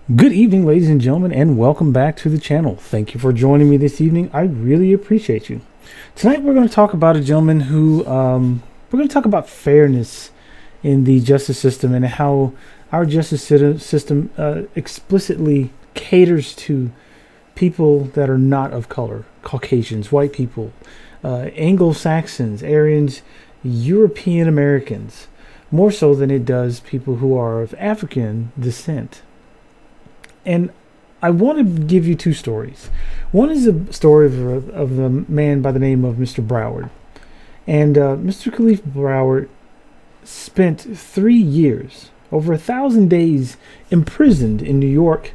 Good evening, ladies and gentlemen, and welcome back to the channel. Thank you for joining me this evening. I really appreciate you. Tonight we're going to talk about a gentleman who, we're going to talk about fairness in the justice system and how our justice system explicitly caters to people that are not of color, Caucasians, white people, Anglo-Saxons, Aryans, European Americans, more so than it does people who are of African descent. And I want to give you two stories. One is a story of a man by the name of Mr. Browder. And Mr. Kalief Browder spent 3 years, over 1,000 days, imprisoned in New York,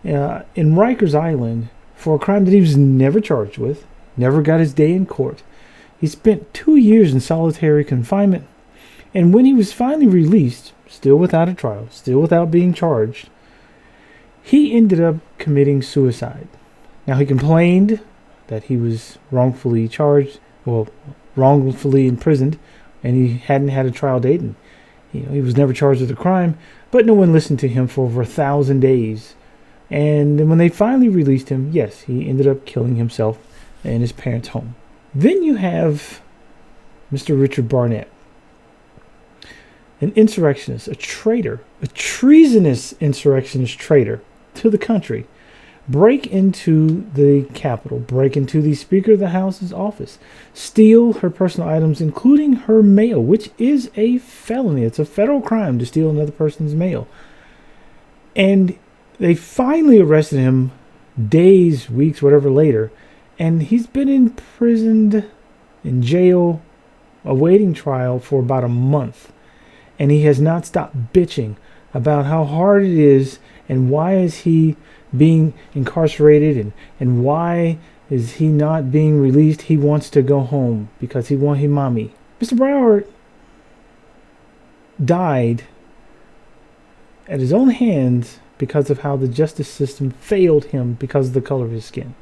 in Rikers Island, for a crime that he was never charged with, never got his day in court. He spent 2 years in solitary confinement. And when he was finally released, still without a trial, still without being charged, he ended up committing suicide. Now, he complained that he was wrongfully charged, wrongfully imprisoned, and he hadn't had a trial date, and he was never charged with a crime, but no one listened to him for over 1,000 days. And then when they finally released him, yes, he ended up killing himself in his parents' home. Then you have Mr. Richard Barnett, an insurrectionist, a traitor, a treasonous insurrectionist traitor to the country, break into the Capitol, break into the Speaker of the House's office, steal her personal items, including her mail, which is a felony. It's a federal crime to steal another person's mail. And they finally arrested him days, weeks, whatever later, and he's been imprisoned in jail, awaiting trial for about a month. And he has not stopped bitching about how hard it is and why is he being incarcerated and why is he not being released. He wants to go home because he wants his mommy. Mr. Browder died at his own hands because of how the justice system failed him because of the color of his skin.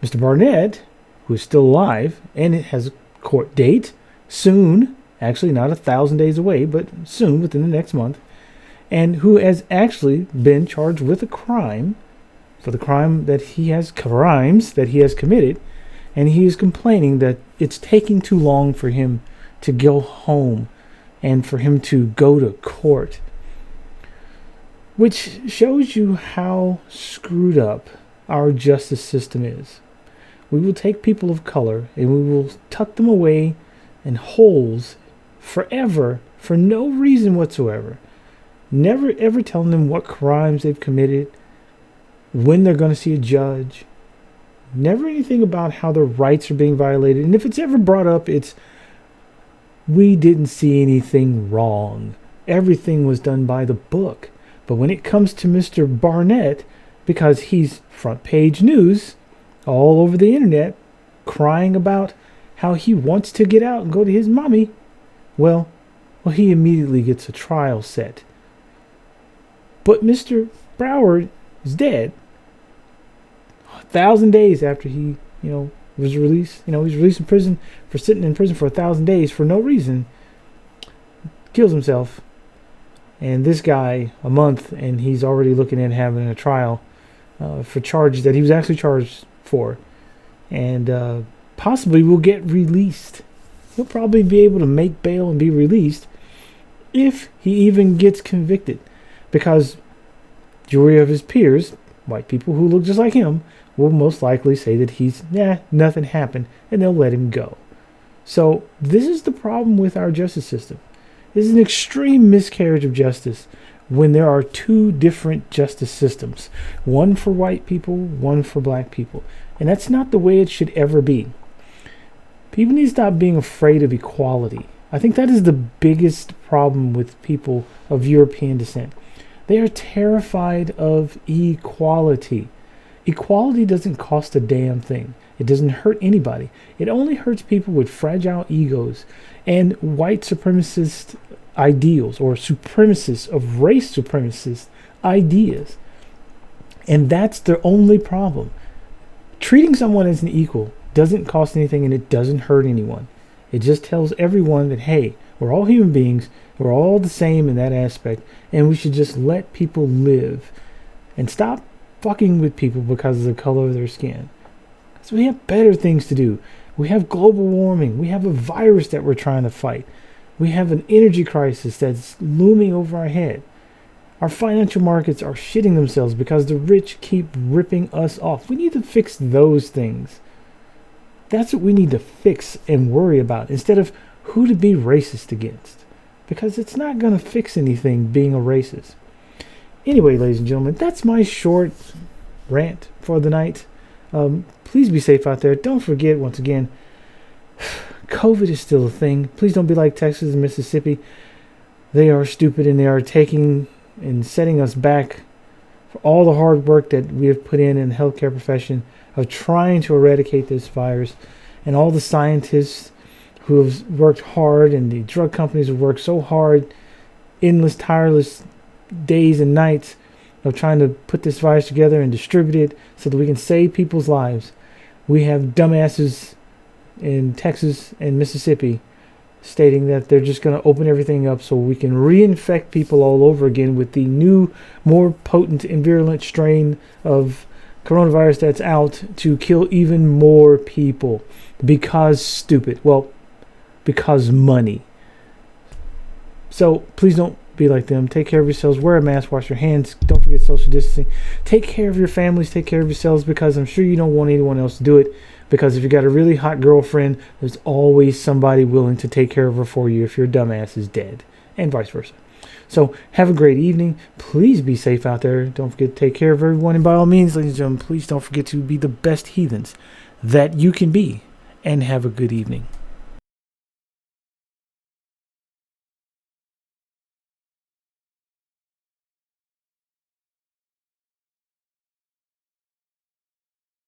Mr. Barnett, who is still alive and it has a court date soon, actually not 1,000 days away, but soon, within the next month, and who has actually been charged with a crime, for the crimes that he has committed, and he is complaining that it's taking too long for him to go home and for him to go to court, which shows you how screwed up our justice system is. We will take people of color and we will tuck them away in holes forever for no reason whatsoever. Never ever telling them what crimes they've committed, when they're going to see a judge. Never anything about how their rights are being violated. And if it's ever brought up, it's, we didn't see anything wrong. Everything was done by the book. But when it comes to Mr. Barnett, because he's front page news all over the internet, crying about how he wants to get out and go to his mommy, well, he immediately gets a trial set. But Mr. Browder is dead. 1,000 days after he, was released. He was released from prison for sitting in prison for 1,000 days for no reason. Kills himself. And this guy, a month, and he's already looking at having a trial for charges that he was actually charged for. And possibly will get released. He'll probably be able to make bail and be released if he even gets convicted. Because jury of his peers, white people who look just like him, will most likely say that nothing happened, and they'll let him go. So this is the problem with our justice system. This is an extreme miscarriage of justice when there are two different justice systems. One for white people, one for black people. And that's not the way it should ever be. People need to stop being afraid of equality. I think that is the biggest problem with people of European descent. They are terrified of equality. Equality doesn't cost a damn thing. It doesn't hurt anybody. It only hurts people with fragile egos and white supremacist ideals, or supremacists of race supremacist ideas. And that's their only problem. Treating someone as an equal doesn't cost anything and it doesn't hurt anyone. It just tells everyone that, hey, we're all human beings. We're all the same in that aspect, and we should just let people live And stop fucking with people because of the color of their skin. So we have better things to do. We have global warming. We have a virus that we're trying to fight. We have an energy crisis that's looming over our head. Our financial markets are shitting themselves because the rich keep ripping us off. We need to fix those things. That's what we need to fix and worry about instead of who to be racist against. Because it's not going to fix anything being a racist. Anyway, ladies and gentlemen, that's my short rant for the night. Please be safe out there. Don't forget, once again, COVID is still a thing. Please don't be like Texas and Mississippi. They are stupid and they are taking and setting us back for all the hard work that we have put in the healthcare profession of trying to eradicate this virus, and all the scientists who have worked hard and the drug companies have worked so hard, endless, tireless days and nights of trying to put this virus together and distribute it so that we can save people's lives. We have dumbasses in Texas and Mississippi stating that they're just going to open everything up so we can reinfect people all over again with the new, more potent and virulent strain of coronavirus that's out to kill even more people because stupid. Well, because money. So please don't be like them. Take care of yourselves. Wear a mask. Wash your hands. Don't forget social distancing. Take care of your families. Take care of yourselves, because I'm sure you don't want anyone else to do it. Because if you got a really hot girlfriend, there's always somebody willing to take care of her for you if your dumbass is dead, and vice versa. So have a great evening. Please be safe out there. Don't forget to take care of everyone. And by all means, ladies and gentlemen, please don't forget to be the best heathens that you can be. And have a good evening.